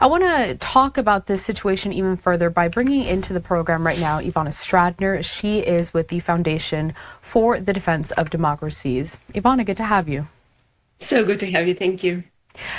I want to talk about this situation even further by bringing into the program right now Ivana Stradner. She is with the Foundation for the Defense of Democracies. Ivana, good to have you. So good to have you. Thank you.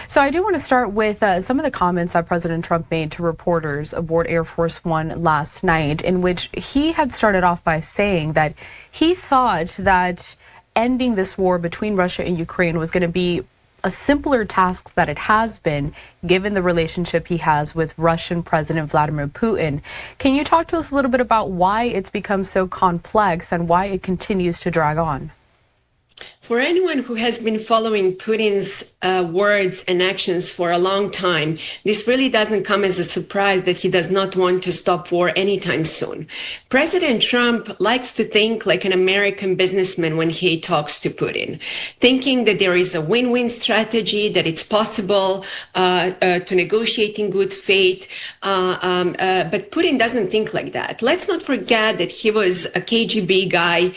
So I do want to start with some of the comments that President Trump made to reporters aboard Air Force One last night, in which he had started off by saying that he thought that ending this war between Russia and Ukraine was going to be a simpler task that it has been, given the relationship he has with Russian President Vladimir Putin. Can you talk to us a little bit about why it's become so complex and why it continues to drag on? For anyone who has been following Putin's words and actions for a long time, this really doesn't come as a surprise that he does not want to stop war anytime soon. President Trump likes to think like an American businessman when he talks to Putin, thinking that there is a win-win strategy, that it's possible to negotiate in good faith. But Putin doesn't think like that. Let's not forget that he was a KGB guy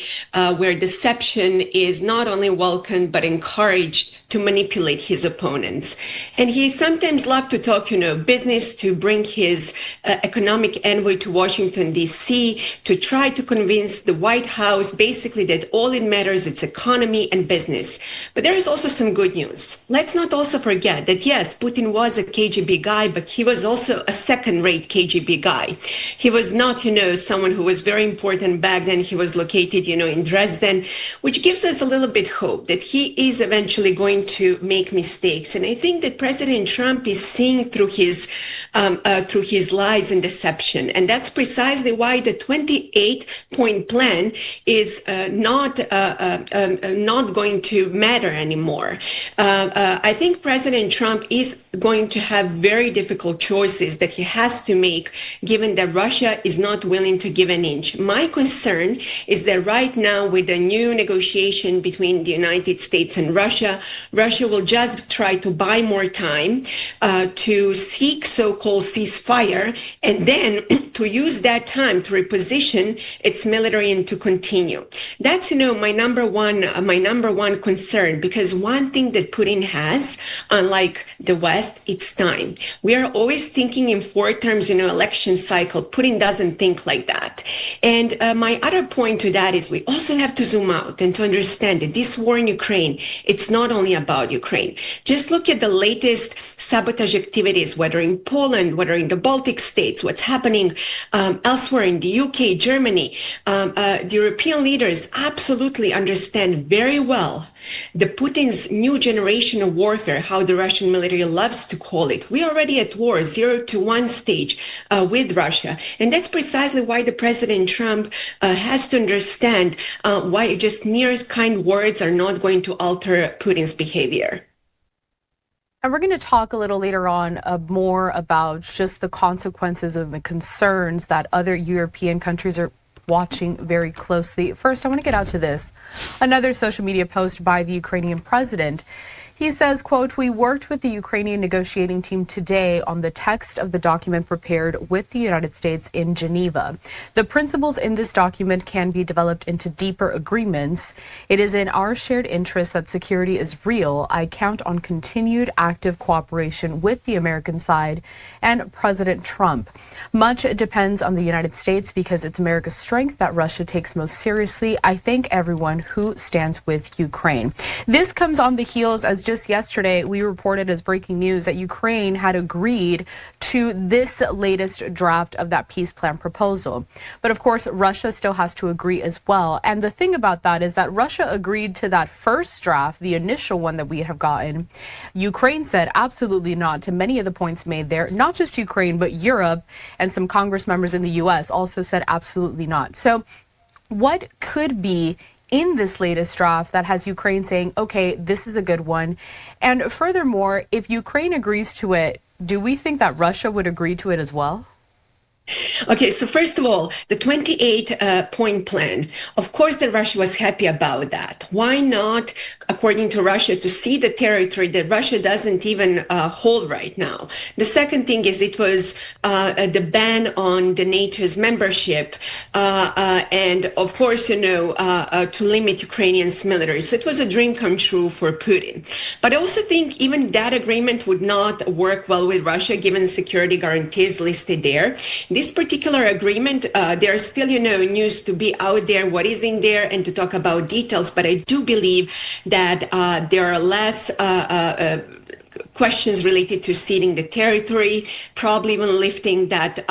where deception is not only welcomed but encouraged to manipulate his opponents. And he sometimes loved to talk, business, to bring his economic envoy to Washington, D.C., to try to convince the White House basically that all it matters is economy and business. But there is also some good news. Let's not also forget that, yes, Putin was a KGB guy, but he was also a second-rate KGB guy. He was not, someone who was very important back then. He was located, in Dresden, which gives us a little bit hope that he is eventually going to make mistakes. And I think that President Trump is seeing through his lies and deception. And that's precisely why the 28-point plan is not going to matter anymore. I think President Trump is going to have very difficult choices that he has to make, given that Russia is not willing to give an inch. My concern is that right now, with the new negotiation between the United States and Russia will just try to buy more time to seek so-called ceasefire, and then to use that time to reposition its military and to continue. That's, my number one concern, because one thing that Putin has, unlike the West, it's time. We are always thinking in 4 terms, election cycle. Putin doesn't think like that. And my other point to that is we also have to zoom out and to understand that this war in Ukraine, it's not only about Ukraine. Just look at the latest sabotage activities, whether in Poland, whether in the Baltic states, what's happening elsewhere in the UK, Germany. The European leaders absolutely understand very well the Putin's new generation of warfare, how the Russian military loves to call it. We are already at war, 0 to 1 stage with Russia. And that's precisely why the President Trump has to understand why just mere kind words are not going to alter Putin's behavior. And we're going to talk a little later on more about just the consequences and the concerns that other European countries are watching very closely. First, I want to get out to this. Another social media post by the Ukrainian president. He says, quote, "We worked with the Ukrainian negotiating team today on the text of the document prepared with the United States in Geneva. The principles in this document can be developed into deeper agreements. It is in our shared interest that security is real. I count on continued active cooperation with the American side and President Trump. Much depends on the United States because it's America's strength that Russia takes most seriously. I thank everyone who stands with Ukraine." This comes on the heels, as just yesterday we reported as breaking news, that Ukraine had agreed to this latest draft of that peace plan proposal. But of course, Russia still has to agree as well. And the thing about that is that Russia agreed to that first draft, the initial one that we have gotten. Ukraine said absolutely not to many of the points made there. Not just Ukraine, but Europe and some Congress members in the U.S. also said absolutely not. So what could be in this latest draft that has Ukraine saying, okay, this is a good one? And furthermore, if Ukraine agrees to it, do we think that Russia would agree to it as well? Okay, so first of all, the 28-point plan, of course that Russia was happy about that. Why not, according to Russia, to see the territory that Russia doesn't even hold right now? The second thing is it was the ban on the NATO's membership and, of course, to limit Ukrainians' military. So it was a dream come true for Putin. But I also think even that agreement would not work well with Russia, given security guarantees listed there. This particular agreement, there are still, news to be out there, what is in there, and to talk about details. But I do believe that there are less questions related to ceding the territory, probably even lifting that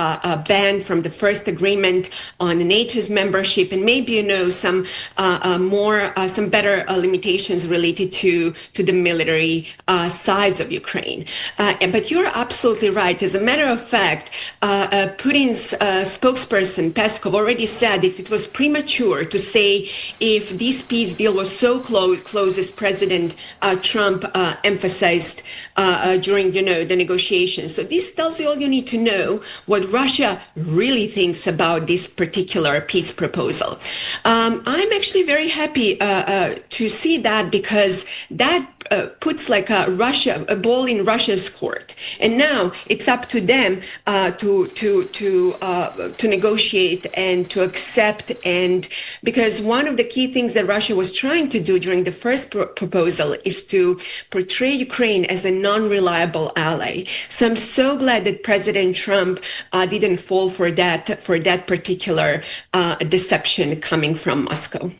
ban from the first agreement on NATO's membership, and maybe some better limitations related to the military size of Ukraine. But you're absolutely right. As a matter of fact, Putin's spokesperson Peskov already said that it was premature to say if this peace deal was so close as President Trump emphasized during, the negotiations. So this tells you all you need to know what Russia really thinks about this particular peace proposal. I'm actually very happy to see that, because that puts like a ball in Russia's court, and now it's up to them to negotiate and to accept. And because one of the key things that Russia was trying to do during the first proposal is to portray Ukraine as a non-reliable ally. So I'm so glad that President Trump didn't fall for that particular deception coming from Moscow.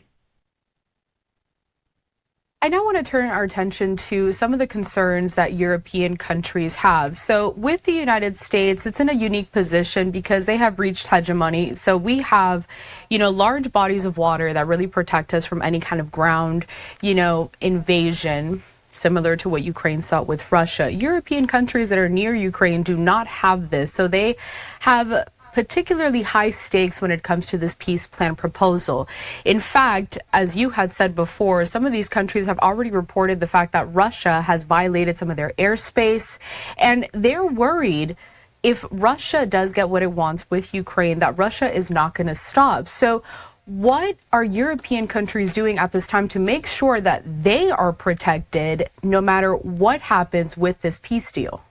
I now want to turn our attention to some of the concerns that European countries have. So with the United States, it's in a unique position because they have reached hegemony. So we have, large bodies of water that really protect us from any kind of ground, invasion, similar to what Ukraine saw with Russia. European countries that are near Ukraine do not have this. So they have particularly high stakes when it comes to this peace plan proposal. In fact, as you had said before, some of these countries have already reported the fact that Russia has violated some of their airspace, and they're worried if Russia does get what it wants with Ukraine, that Russia is not going to stop. So what are European countries doing at this time to make sure that they are protected no matter what happens with this peace deal?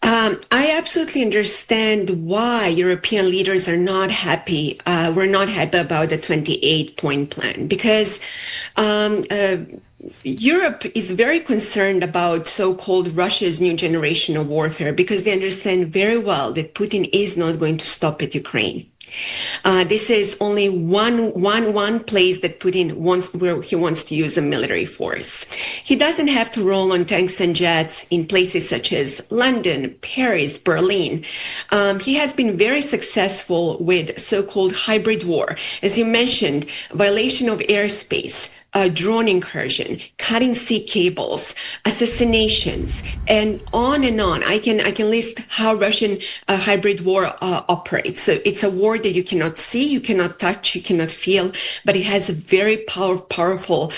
I absolutely understand why European leaders are not happy. We're not happy about the 28-point plan, because Europe is very concerned about so-called Russia's new generation of warfare, because they understand very well that Putin is not going to stop at Ukraine. This is only one place that Putin where he wants to use a military force. He doesn't have to roll on tanks and jets in places such as London, Paris, Berlin. He has been very successful with so-called hybrid war. As you mentioned, violation of airspace, drone incursion, cutting sea cables, assassinations, and on and on. I can list how Russian hybrid war operates. So it's a war that you cannot see, you cannot touch, you cannot feel, but it has very powerful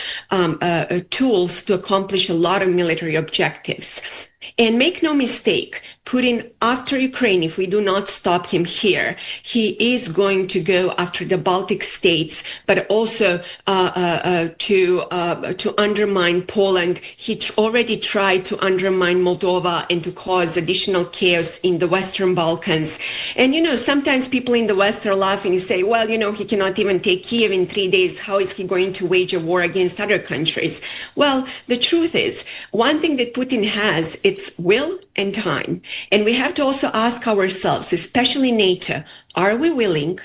tools to accomplish a lot of military objectives. And make no mistake, Putin, after Ukraine, if we do not stop him here, he is going to go after the Baltic states, but also to undermine Poland. He already tried to undermine Moldova and to cause additional chaos in the Western Balkans. And, sometimes people in the West are laughing and say, well, he cannot even take Kiev in 3 days. How is he going to wage a war against other countries? Well, the truth is, one thing that Putin has, it's will and time. And we have to also ask ourselves, especially NATO, are we willing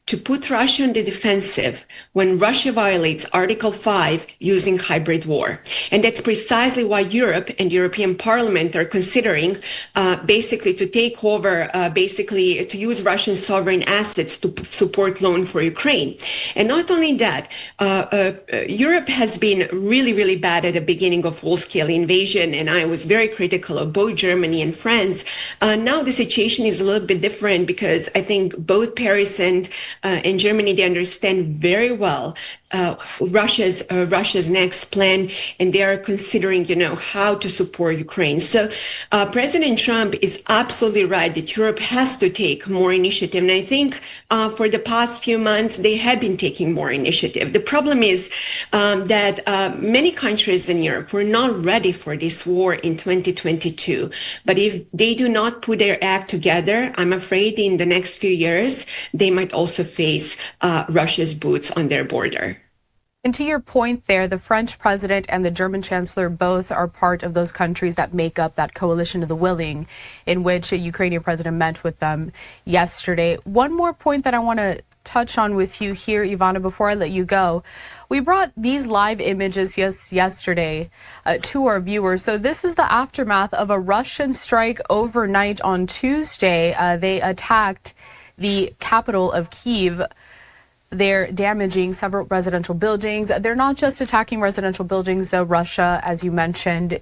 to put Russia on the defensive when Russia violates Article 5 using hybrid war? And that's precisely why Europe and the European Parliament are considering basically to take over, to use Russian sovereign assets to support loan for Ukraine. And not only that, Europe has been really, really bad at the beginning of full-scale invasion, and I was very critical of both Germany and France. Now the situation is a little bit different, because I think both Paris and and Germany, they understand very well Russia's next plan, and they are considering, how to support Ukraine. So President Trump is absolutely right that Europe has to take more initiative. And I think for the past few months, they have been taking more initiative. The problem is that many countries in Europe were not ready for this war in 2022. But if they do not put their act together, I'm afraid in the next few years, they might also face Russia's boots on their border. And to your point there, the French president and the German chancellor both are part of those countries that make up that coalition of the willing, in which a Ukrainian president met with them yesterday. One more point that I want to touch on with you here, Ivana, before I let you go. We brought these live images yesterday to our viewers. So this is the aftermath of a Russian strike overnight on Tuesday. They attacked the capital of Kyiv. They're damaging several residential buildings. They're not just attacking residential buildings, though. Russia, as you mentioned,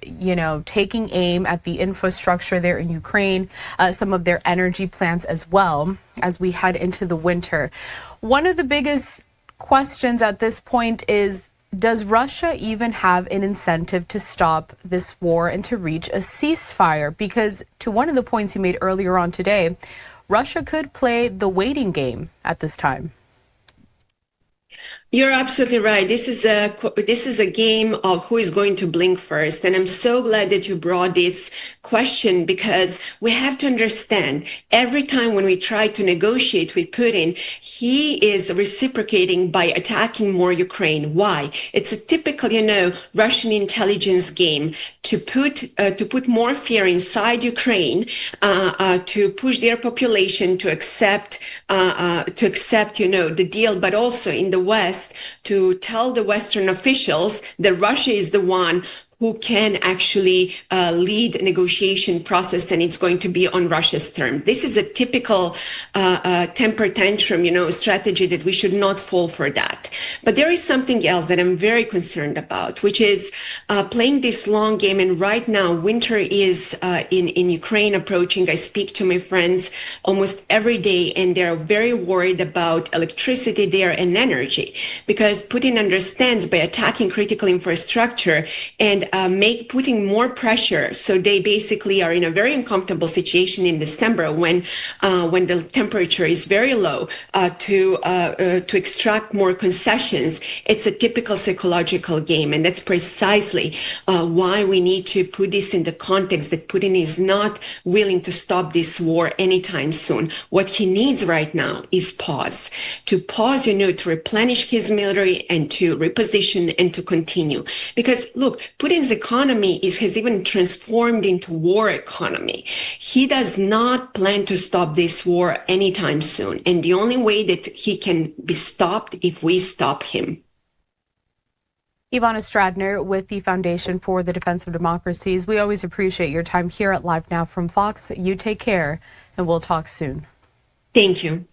taking aim at the infrastructure there in Ukraine, some of their energy plants as well, as we head into the winter. One of the biggest questions at this point is, does Russia even have an incentive to stop this war and to reach a ceasefire? Because to one of the points you made earlier on today, Russia could play the waiting game at this time. You're absolutely right. This is a game of who is going to blink first. And I'm so glad that you brought this question, because we have to understand every time when we try to negotiate with Putin, he is reciprocating by attacking more Ukraine. Why? It's a typical, Russian intelligence game to put more fear inside Ukraine, to push their population to accept, the deal, but also in the West, to tell the Western officials that Russia is the one who can actually lead negotiation process, and it's going to be on Russia's terms. This is a typical temper tantrum, strategy that we should not fall for that. But there is something else that I'm very concerned about, which is playing this long game. And right now, winter is in Ukraine approaching. I speak to my friends almost every day, and they're very worried about electricity there and energy, because Putin understands by attacking critical infrastructure and putting more pressure. So they basically are in a very uncomfortable situation in December when the temperature is very low, to extract more concessions. It's a typical psychological game. And that's precisely why we need to put this in the context that Putin is not willing to stop this war anytime soon. What he needs right now is pause. To pause, to replenish his military and to reposition and to continue. Because look, Putin's economy has even transformed into war economy. He does not plan to stop this war anytime soon. And the only way that he can be stopped if we stop him. Ivana Stradner with the Foundation for the Defense of Democracies. We always appreciate your time here at Live Now from Fox. You take care, and we'll talk soon. Thank you.